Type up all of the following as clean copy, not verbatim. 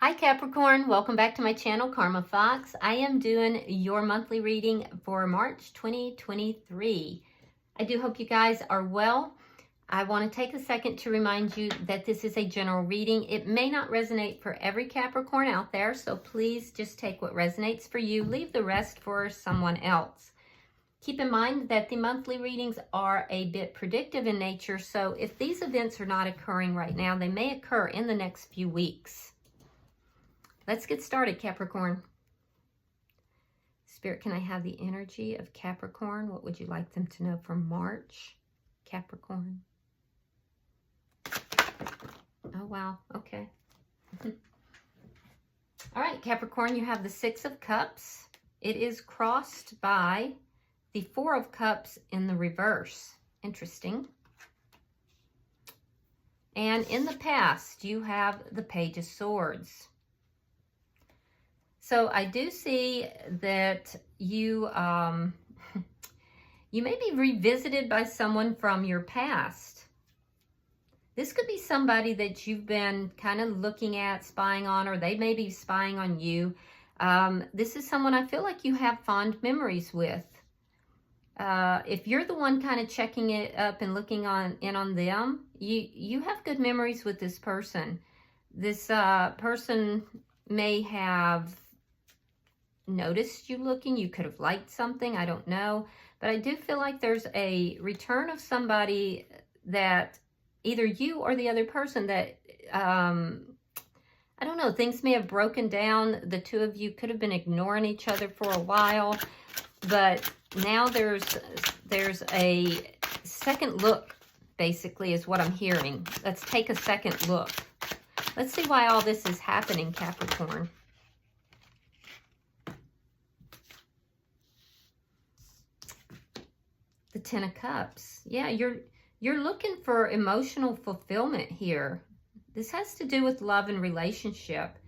Hi Capricorn, welcome back to my channel, Karma Fox. I am doing your monthly reading for March 2023. I do hope you guys are well. I want to take a second to remind you that this is a general reading. It may not resonate for every Capricorn out there, so please just take what resonates for you. Leave the rest for someone else. Keep in mind that the monthly readings are a bit predictive in nature, so if these events are not occurring right now, they may occur in the next few weeks. Let's get started, Capricorn. Spirit, can I have the energy of Capricorn? What would you like them to know for March, Capricorn? Oh, wow. Okay. All right, Capricorn, you have the Six of Cups. It is crossed by the Four of Cups in the reverse. Interesting. And in the past, you have the Page of Swords. So I do see that you you may be revisited by someone from your past. This could be somebody that you've been kind of looking at, spying on, or they may be spying on you. This is someone I feel like you have fond memories with. If you're the one kind of checking it up and looking in on them, you have good memories with this person. This person may have noticed you looking. You could have liked something, I don't know, but I do feel like there's a return of somebody that either you or the other person that I don't know, things may have broken down. The two of you could have been ignoring each other for a while, but now there's a second look, basically, is what I'm hearing. Let's take a second look. Let's see why all this is happening, Capricorn. The Ten of Cups. Yeah, you're looking for emotional fulfillment here. This has to do with love and relationship.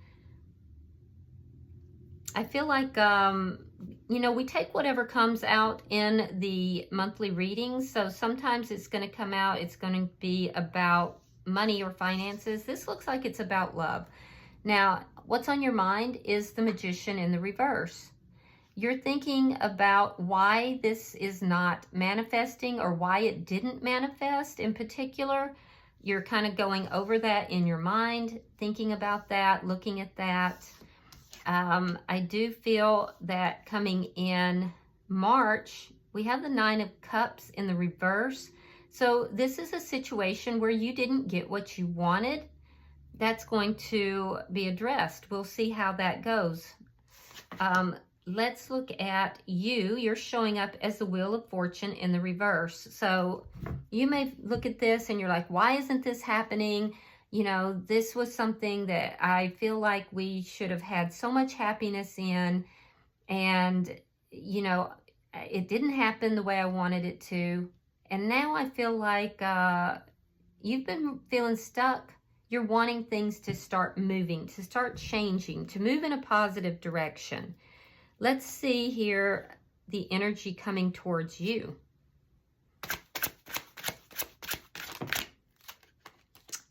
I feel like, you know, we take whatever comes out in the monthly readings. So sometimes it's going to come out, it's going to be about money or finances. This looks like it's about love. Now, what's on your mind is the Magician in the reverse. You're thinking about why this is not manifesting or why it didn't manifest in particular. You're kind of going over that in your mind, thinking about that, looking at that. I do feel that coming in March, we have the Nine of Cups in the reverse. So this is a situation where you didn't get what you wanted. That's going to be addressed. We'll see how that goes. Let's look at you. You're showing up as the Wheel of Fortune in the reverse. So you may look at this and you're like, why isn't this happening? You know, this was something that I feel like we should have had so much happiness in. And, you know, it didn't happen the way I wanted it to. And now I feel like you've been feeling stuck. You're wanting things to start moving, to start changing, to move in a positive direction. Let's see here the energy coming towards you.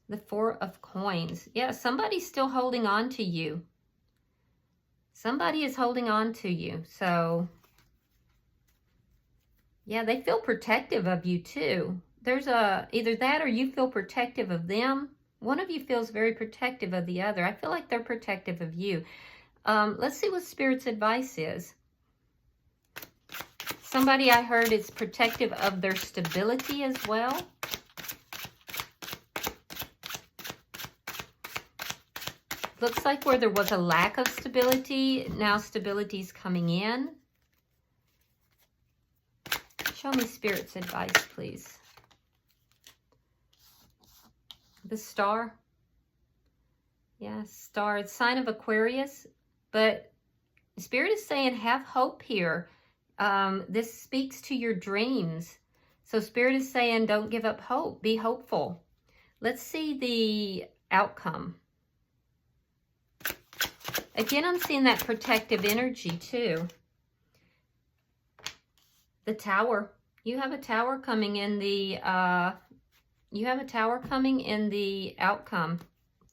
The Four of Coins. Yeah, somebody's still holding on to you. Somebody is holding on to you. So, yeah, they feel protective of you too. There's either that or you feel protective of them. One of you feels very protective of the other. I feel like they're protective of you. Let's see what Spirit's advice is. Somebody I heard is protective of their stability as well. Looks like where there was a lack of stability, now stability's coming in. Show me Spirit's advice, please. The Star. Yeah, Star. It's sign of Aquarius. But Spirit is saying have hope here. This speaks to your dreams. So Spirit is saying don't give up hope. Be hopeful. Let's see the outcome. Again, I'm seeing that protective energy too. The Tower. You have a Tower coming in the outcome.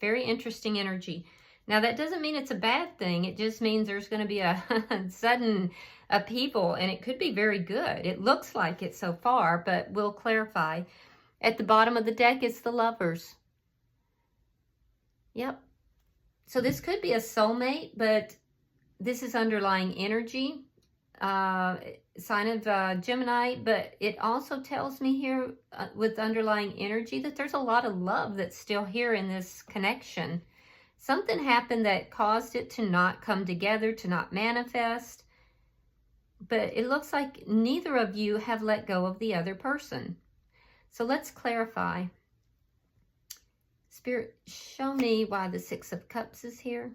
Very interesting energy. Now, that doesn't mean it's a bad thing. It just means there's going to be a sudden upheaval, and it could be very good. It looks like it so far, but we'll clarify. At the bottom of the deck is the Lovers. Yep. So this could be a soulmate, but this is underlying energy, sign of Gemini, but it also tells me here with underlying energy that there's a lot of love that's still here in this connection. Something happened that caused it to not come together, to not manifest. But it looks like neither of you have let go of the other person. So let's clarify. Spirit, show me why the Six of Cups is here.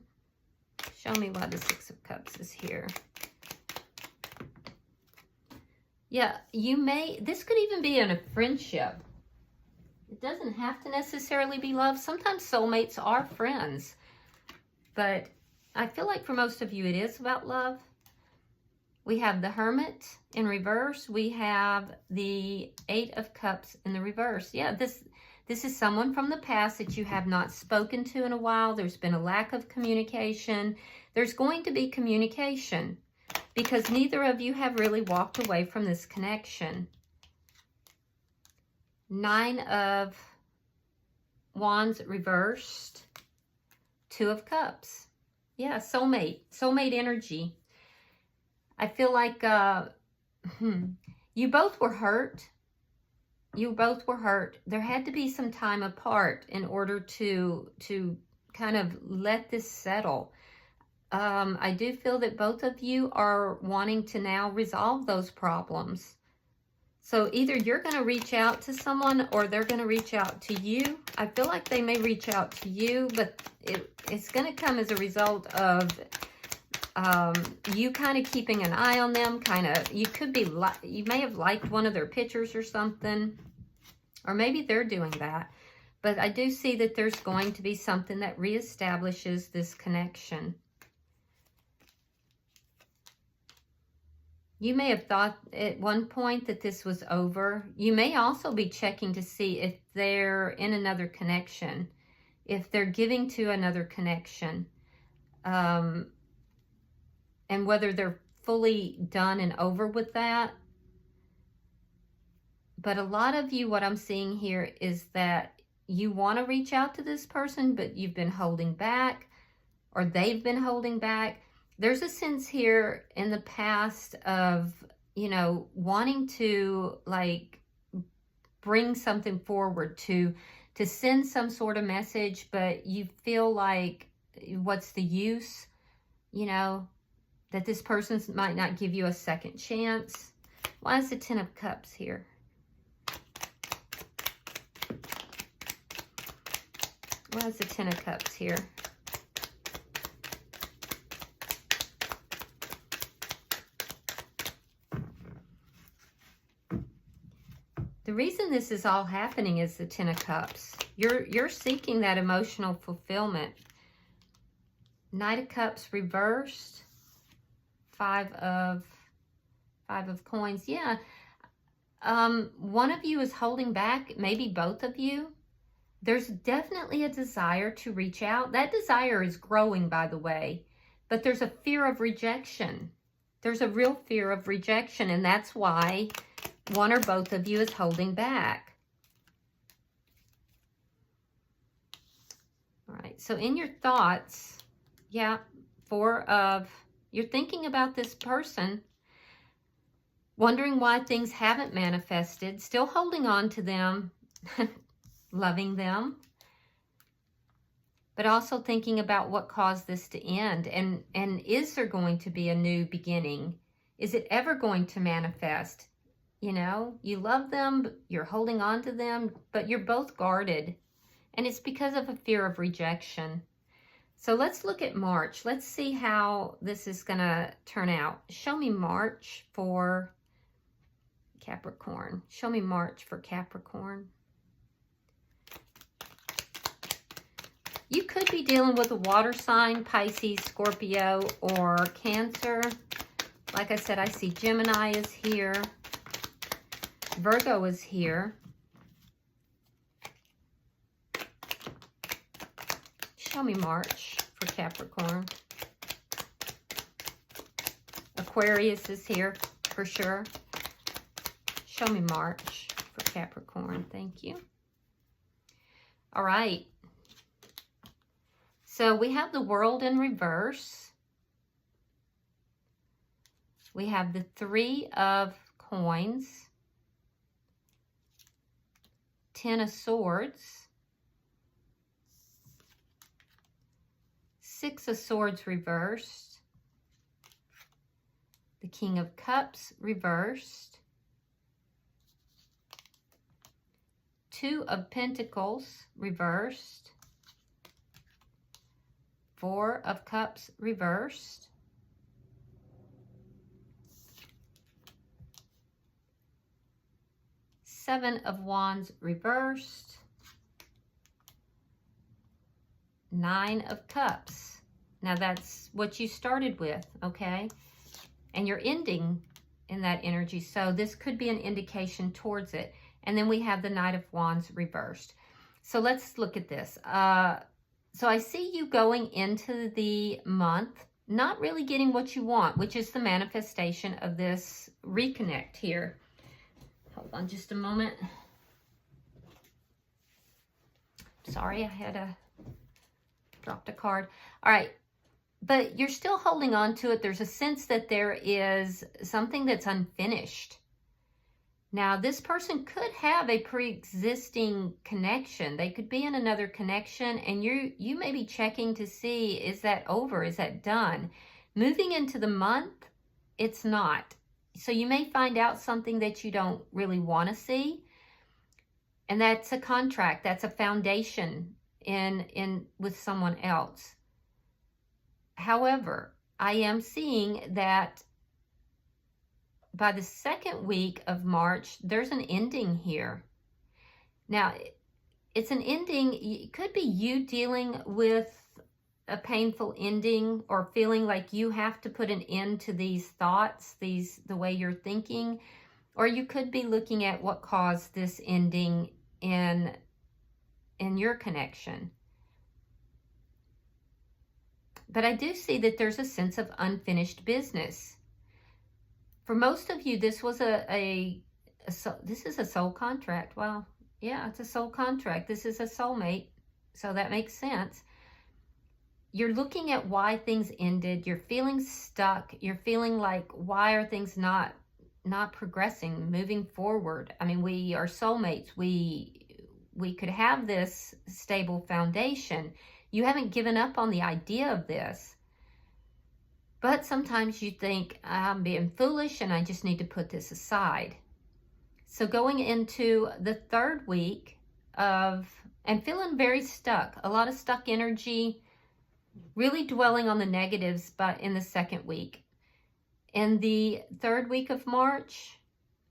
Show me why the Six of Cups is here. Yeah, this could even be in a friendship. It doesn't have to necessarily be love. Sometimes soulmates are friends. But I feel like for most of you it is about love. We have the Hermit in reverse. We have the Eight of Cups in the reverse. Yeah, this is someone from the past that you have not spoken to in a while. There's been a lack of communication. There's going to be communication because neither of you have really walked away from this connection. Nine of Wands reversed. Two of Cups. Yeah, soulmate energy. I feel like you both were hurt. You both were hurt. There had to be some time apart in order to kind of let this settle. I do feel that both of you are wanting to now resolve those problems. So either you're going to reach out to someone or they're going to reach out to you. I feel like they may reach out to you, but it's going to come as a result of you kind of keeping an eye on them. You may have liked one of their pictures or something, or maybe they're doing that. But I do see that there's going to be something that reestablishes this connection. You may have thought at one point that this was over. You may also be checking to see if they're in another connection, if they're giving to another connection, and whether they're fully done and over with that. But a lot of you, what I'm seeing here is that you want to reach out to this person, but you've been holding back, or they've been holding back. There's a sense here in the past of, wanting to like bring something forward, to send some sort of message, but you feel like, what's the use? That this person might not give you a second chance. Why is the Ten of Cups here? Why is the Ten of Cups here? The reason this is all happening is the Ten of Cups. You're seeking that emotional fulfillment. Knight of Cups reversed. Five of Coins. Yeah. One of you is holding back, maybe both of you. There's definitely a desire to reach out. That desire is growing, by the way. But there's a fear of rejection. There's a real fear of rejection, and that's why one or both of you is holding back. All right, so in your thoughts, yeah, you're thinking about this person, wondering why things haven't manifested, still holding on to them, loving them, but also thinking about what caused this to end, and is there going to be a new beginning? Is it ever going to manifest? You love them, you're holding on to them, but you're both guarded. And it's because of a fear of rejection. So let's look at March. Let's see how this is going to turn out. Show me March for Capricorn. Show me March for Capricorn. You could be dealing with a water sign, Pisces, Scorpio, or Cancer. Like I said, I see Gemini is here. Virgo is here. Show me March for Capricorn. Aquarius is here for sure. Show me March for Capricorn. Thank you. All right. So we have the World in reverse. We have the Three of Coins, Ten of Swords, Six of Swords reversed, the King of Cups reversed, Two of Pentacles reversed, Four of Cups reversed, Seven of Wands reversed, Nine of Cups. Now that's what you started with, okay? And you're ending in that energy. So this could be an indication towards it. And then we have the Knight of Wands reversed. So let's look at this. So I see you going into the month, not really getting what you want, which is the manifestation of this reconnect here. Hold on just a moment. Sorry, I had dropped a card. All right. But you're still holding on to it. There's a sense that there is something that's unfinished. Now, this person could have a pre-existing connection. They could be in another connection, and you may be checking to see, is that over? Is that done? Moving into the month, it's not. So you may find out something that you don't really want to see. And that's a contract. That's a foundation in with someone else. However, I am seeing that by the second week of March, there's an ending here. Now, it's an ending. It could be you dealing with a painful ending or feeling like you have to put an end to these thoughts, the way you're thinking, or you could be looking at what caused this ending in your connection. But I do see that there's a sense of unfinished business. For most of you, this was this is a soul contract. Well, yeah, it's a soul contract. This is a soulmate, so that makes sense. You're looking at why things ended. You're feeling stuck. You're feeling like, why are things not progressing, moving forward? I mean, we are soulmates. We could have this stable foundation. You haven't given up on the idea of this. But sometimes you think, I'm being foolish and I just need to put this aside. So going into the third week and feeling very stuck, a lot of stuck energy, really dwelling on the negatives, but in the second week. In the third week of March,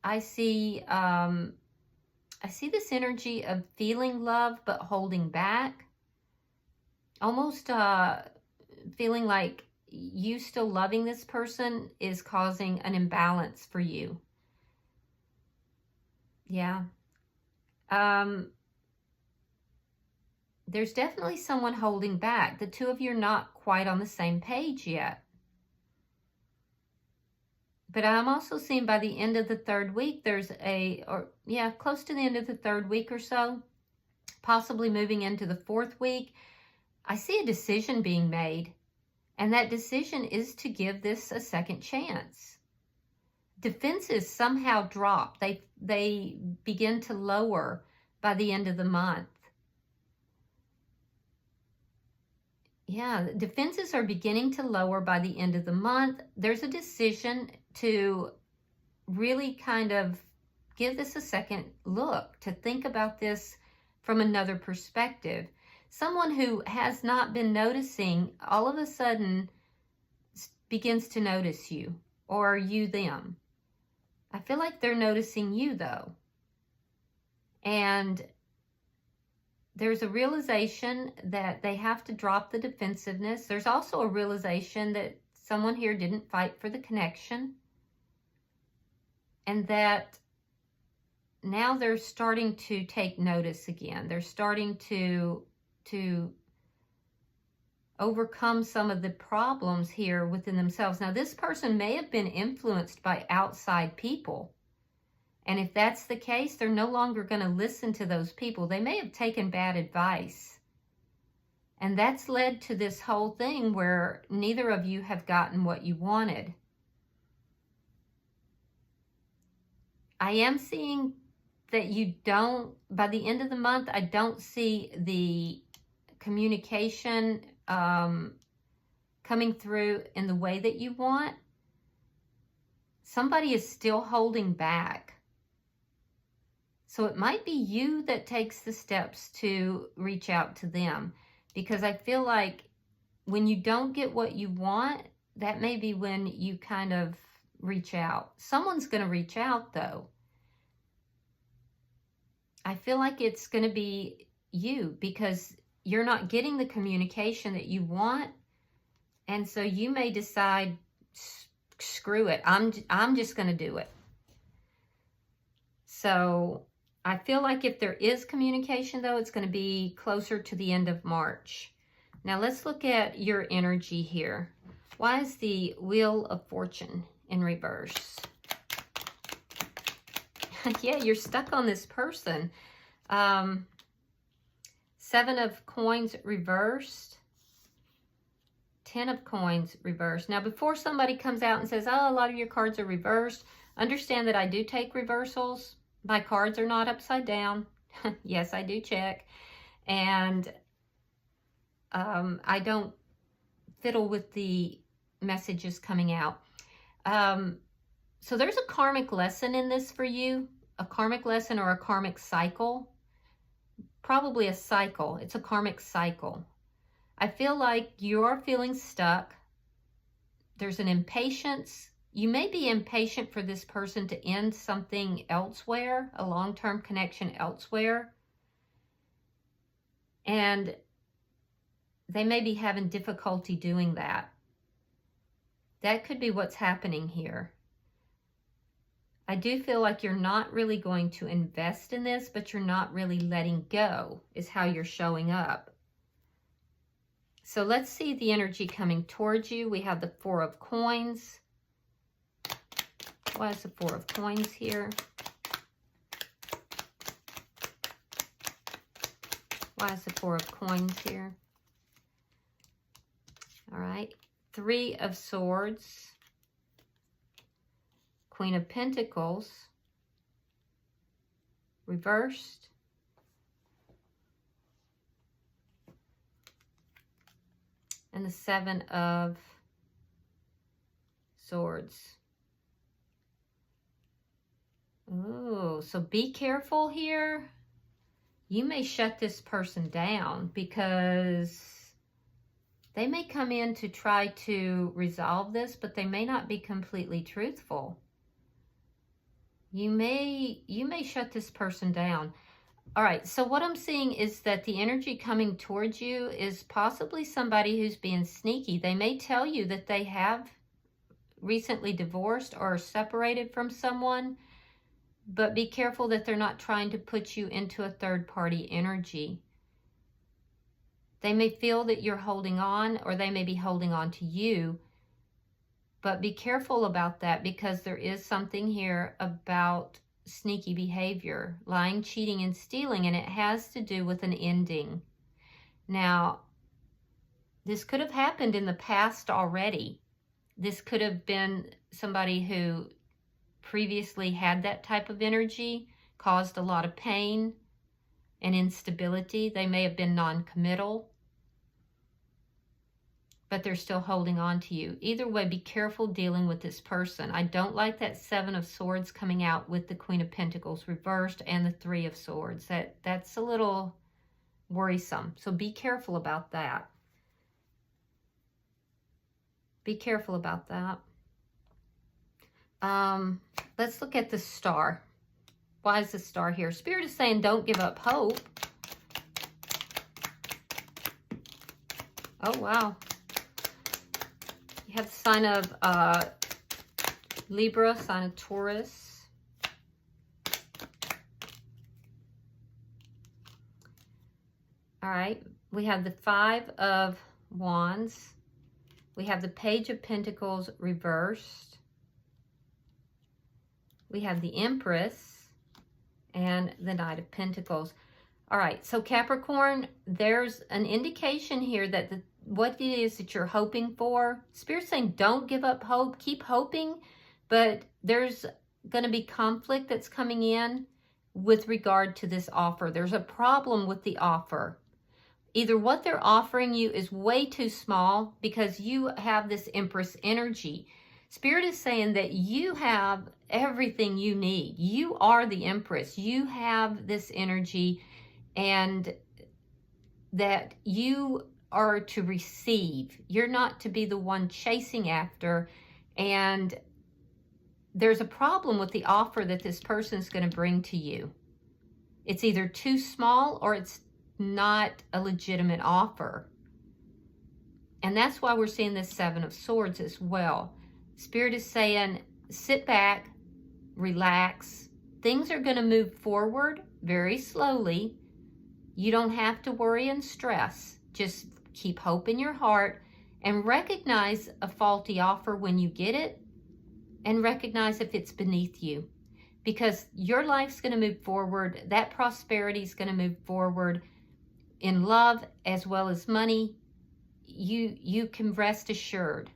I see this energy of feeling love, but holding back. Almost feeling like you still loving this person is causing an imbalance for you. Yeah. There's definitely someone holding back. The two of you are not quite on the same page yet. But I'm also seeing by the end of the third week, close to the end of the third week or so, possibly moving into the fourth week, I see a decision being made. And that decision is to give this a second chance. Defenses somehow drop. They begin to lower by the end of the month. Yeah, defenses are beginning to lower by the end of the month. There's a decision to really kind of give this a second look, to think about this from another perspective. Someone who has not been noticing all of a sudden begins to notice you, or you them. I feel like they're noticing you though. And there's a realization that they have to drop the defensiveness. There's also a realization that someone here didn't fight for the connection. And that now they're starting to take notice again. They're starting to overcome some of the problems here within themselves. Now, this person may have been influenced by outside people. And if that's the case, they're no longer going to listen to those people. They may have taken bad advice. And that's led to this whole thing where neither of you have gotten what you wanted. I am seeing that you don't, by the end of the month, I don't see the communication coming through in the way that you want. Somebody is still holding back. So it might be you that takes the steps to reach out to them. Because I feel like when you don't get what you want, that may be when you kind of reach out. Someone's going to reach out, though. I feel like it's going to be you because you're not getting the communication that you want. And so you may decide, screw it, I'm just going to do it. So I feel like if there is communication, though, it's going to be closer to the end of March. Now, let's look at your energy here. Why is the Wheel of Fortune in reverse? Yeah, you're stuck on this person. 7 of Coins reversed. 10 of Coins reversed. Now, before somebody comes out and says, oh, a lot of your cards are reversed, understand that I do take reversals. My cards are not upside down. Yes, I do check. And I don't fiddle with the messages coming out. So there's a karmic lesson in this for you. A karmic lesson or a karmic cycle. Probably a cycle. It's a karmic cycle. I feel like you're feeling stuck. There's an impatience. You may be impatient for this person to end something elsewhere, a long-term connection elsewhere. And they may be having difficulty doing that. That could be what's happening here. I do feel like you're not really going to invest in this, but you're not really letting go, is how you're showing up. So let's see the energy coming towards you. We have the 4 of Coins. Why is the 4 of Coins here? Why is the 4 of Coins here? All right. 3 of Swords. Queen of Pentacles. Reversed. And the 7 of Swords. Oh, so be careful here. You may shut this person down because they may come in to try to resolve this, but they may not be completely truthful. You may shut this person down. All right, so what I'm seeing is that the energy coming towards you is possibly somebody who's being sneaky. They may tell you that they have recently divorced or separated from someone, but be careful that they're not trying to put you into a third-party energy. They may feel that you're holding on, or they may be holding on to you, but be careful about that because there is something here about sneaky behavior, lying, cheating, and stealing, and it has to do with an ending. Now, this could have happened in the past already. This could have been somebody who previously had that type of energy, caused a lot of pain and instability. They may have been non-committal, but they're still holding on to you. Either way, be careful dealing with this person. I don't like that 7 of Swords coming out with the Queen of Pentacles reversed and the 3 of Swords. That's a little worrisome. So be careful about that. Be careful about that. Let's look at the Star. Why is the Star here? Spirit is saying don't give up hope. Oh, wow. You have the sign of Libra, sign of Taurus. All right. We have the 5 of Wands. We have the Page of Pentacles reversed. We have the Empress and the Knight of Pentacles. All right, so Capricorn, there's an indication here that what it is that you're hoping for, Spirit's saying don't give up hope, keep hoping, but there's going to be conflict that's coming in with regard to this offer. There's a problem with the offer. Either what they're offering you is way too small because you have this Empress energy. Spirit is saying that you have everything you need. You are the Empress. You have this energy, and that you are to receive. You're not to be the one chasing after. And there's a problem with the offer that this person is going to bring to you. It's either too small or it's not a legitimate offer. And that's why we're seeing this Seven of Swords as well. Spirit is saying, sit back, relax. Things are going to move forward very slowly. You don't have to worry and stress. Just keep hope in your heart and recognize a faulty offer when you get it, and recognize if it's beneath you, because your life's going to move forward. That prosperity is going to move forward in love as well as money. You can rest assured.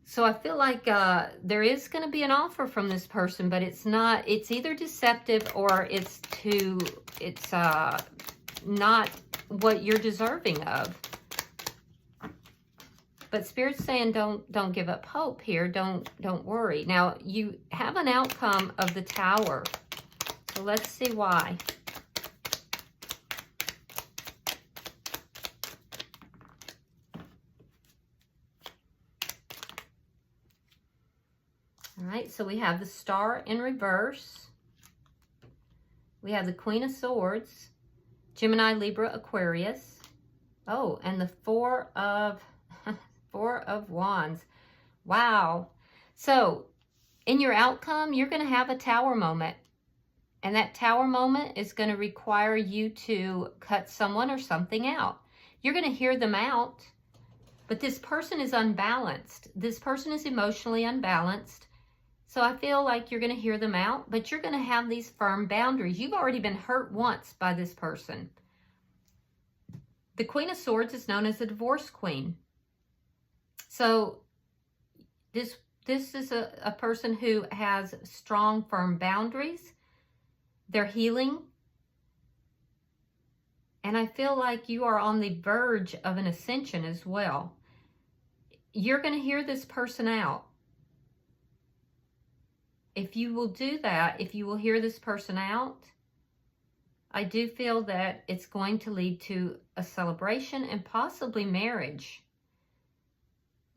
So I feel like there is going to be an offer from this person, but it's not. It's either deceptive or it's not what you're deserving of. But Spirit's saying don't give up hope here. Don't worry. Now you have an outcome of the Tower. So let's see why. All right, so we have the Star in reverse. We have the Queen of Swords, Gemini, Libra, Aquarius. Oh, and the Four of Wands. Wow. So in your outcome, you're going to have a Tower moment. And that Tower moment is going to require you to cut someone or something out. You're going to hear them out, but this person is unbalanced. This person is emotionally unbalanced. So I feel like you're going to hear them out, but you're going to have these firm boundaries. You've already been hurt once by this person. The Queen of Swords is known as the divorce queen. So this is a person who has strong, firm boundaries. They're healing. And I feel like you are on the verge of an ascension as well. You're going to hear this person out. If you will do that, if you will hear this person out, I do feel that it's going to lead to a celebration and possibly marriage.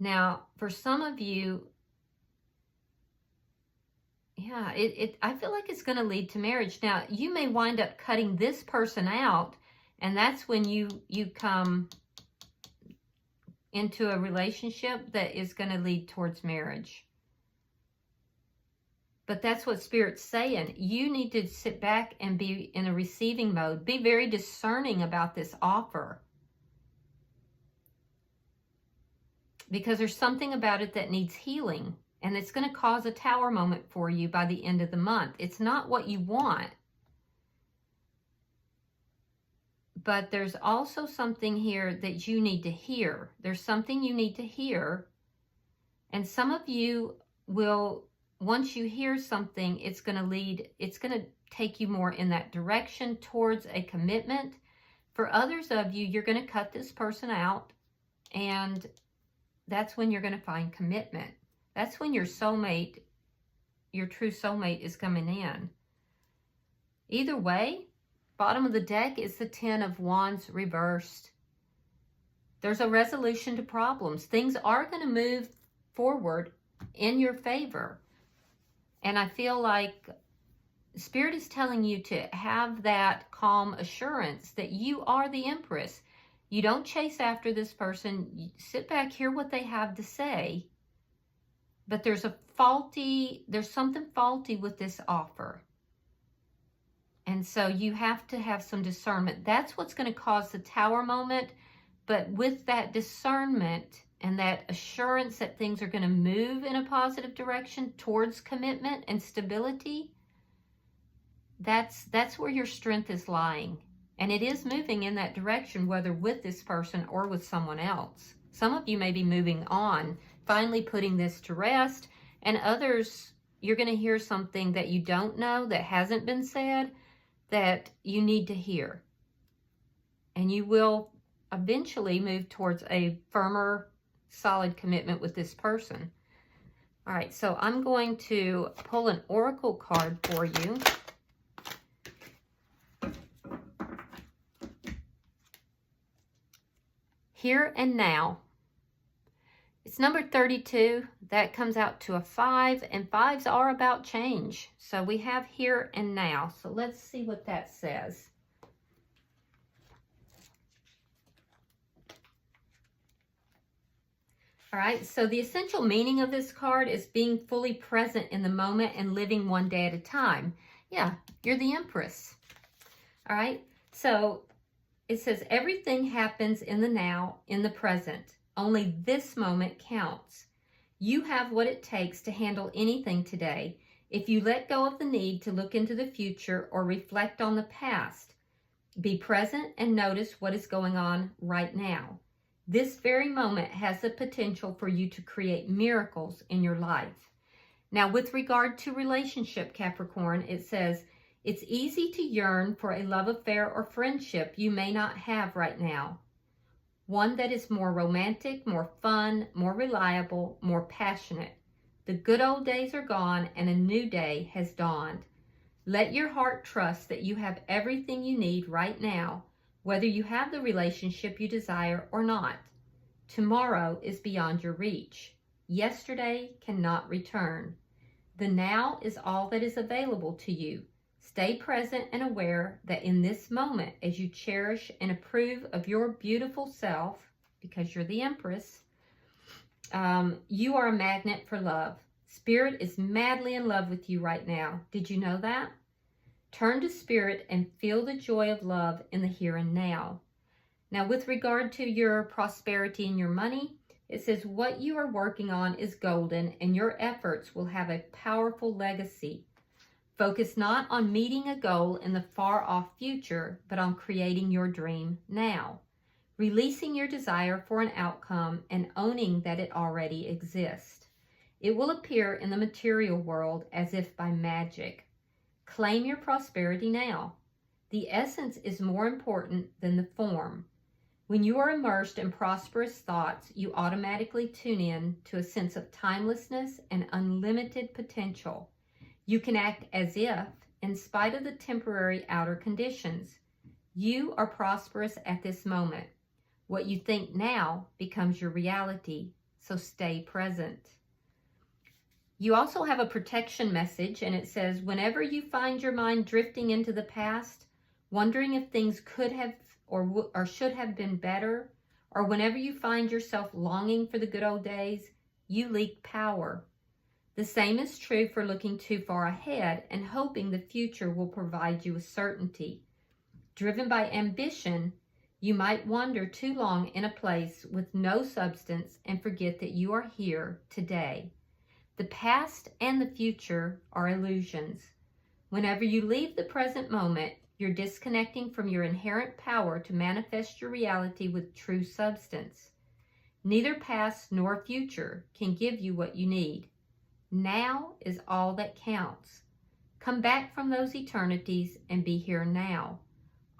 Now, for some of you, yeah, I feel like it's going to lead to marriage. Now, you may wind up cutting this person out, and that's when you come into a relationship that is going to lead towards marriage. But that's what Spirit's saying. You need to sit back and be in a receiving mode. Be very discerning about this offer. Because there's something about it that needs healing. And it's going to cause a Tower moment for you by the end of the month. It's not what you want. But there's also something here that you need to hear. There's something you need to hear. And some of you will, once you hear something, it's going to take you more in that direction towards a commitment. For others of you, you're going to cut this person out, and that's when you're going to find commitment. That's when your soulmate, your true soulmate, is coming in. Either way, bottom of the deck is the Ten of Wands reversed. There's a resolution to problems. Things are going to move forward in your favor. And I feel like Spirit is telling you to have that calm assurance that you are the Empress. You don't chase after this person. You sit back, hear what they have to say. But there's something faulty with this offer. And so you have to have some discernment. That's what's going to cause the Tower moment. but with that discernment and that assurance that things are going to move in a positive direction towards commitment and stability, that's where your strength is lying. And it is moving in that direction, whether with this person or with someone else. Some of you may be moving on, finally putting this to rest, and others, you're going to hear something that you don't know, that hasn't been said, that you need to hear. And you will eventually move towards a firmer, solid commitment with this person. All right, so I'm going to pull an oracle card for you. Here and now. It's number 32. That comes out to a 5, and 5s are about change. So we have here and now. So let's see what that says. All right, so the essential meaning of this card is being fully present in the moment and living one day at a time. Yeah, you're the Empress. All right, so it says everything happens in the now, in the present. Only this moment counts. You have what it takes to handle anything today if you let go of the need to look into the future or reflect on the past. Be present and notice what is going on right now. This very moment has the potential for you to create miracles in your life. Now, with regard to relationship, Capricorn, it says, it's easy to yearn for a love affair or friendship you may not have right now. One that is more romantic, more fun, more reliable, more passionate. The good old days are gone and a new day has dawned. Let your heart trust that you have everything you need right now, whether you have the relationship you desire or not. Tomorrow is beyond your reach. Yesterday cannot return. The now is all that is available to you. Stay present and aware that in this moment, as you cherish and approve of your beautiful self, because you're the Empress, you are a magnet for love. Spirit is madly in love with you right now. Did you know that? Turn to Spirit and feel the joy of love in the here and now. Now, with regard to your prosperity and your money, it says what you are working on is golden and your efforts will have a powerful legacy. Focus not on meeting a goal in the far-off future, but on creating your dream now. Releasing your desire for an outcome and owning that it already exists. It will appear in the material world as if by magic. Claim your prosperity now. The essence is more important than the form. When you are immersed in prosperous thoughts, you automatically tune in to a sense of timelessness and unlimited potential. You can act as if, in spite of the temporary outer conditions, you are prosperous at this moment. What you think now becomes your reality, so stay present. You also have a protection message, and it says, whenever you find your mind drifting into the past, wondering if things could have or should have been better, or whenever you find yourself longing for the good old days, you leak power. The same is true for looking too far ahead and hoping the future will provide you with certainty. Driven by ambition, you might wander too long in a place with no substance and forget that you are here today. The past and the future are illusions. Whenever you leave the present moment, you're disconnecting from your inherent power to manifest your reality with true substance. Neither past nor future can give you what you need. Now is all that counts. Come back from those eternities and be here now.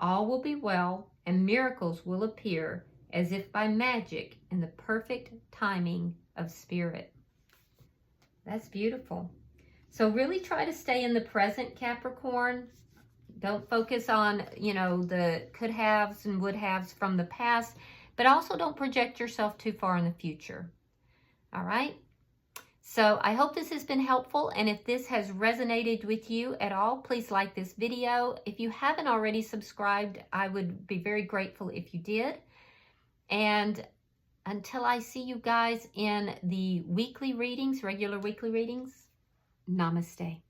All will be well and miracles will appear as if by magic in the perfect timing of Spirit. That's beautiful. So really try to stay in the present, Capricorn. Don't focus on, the could-haves and would-haves from the past, but also don't project yourself too far in the future. All right? So I hope this has been helpful, and if this has resonated with you at all, please like this video. If you haven't already subscribed, I would be very grateful if you did. And until I see you guys in the weekly readings, regular weekly readings, namaste.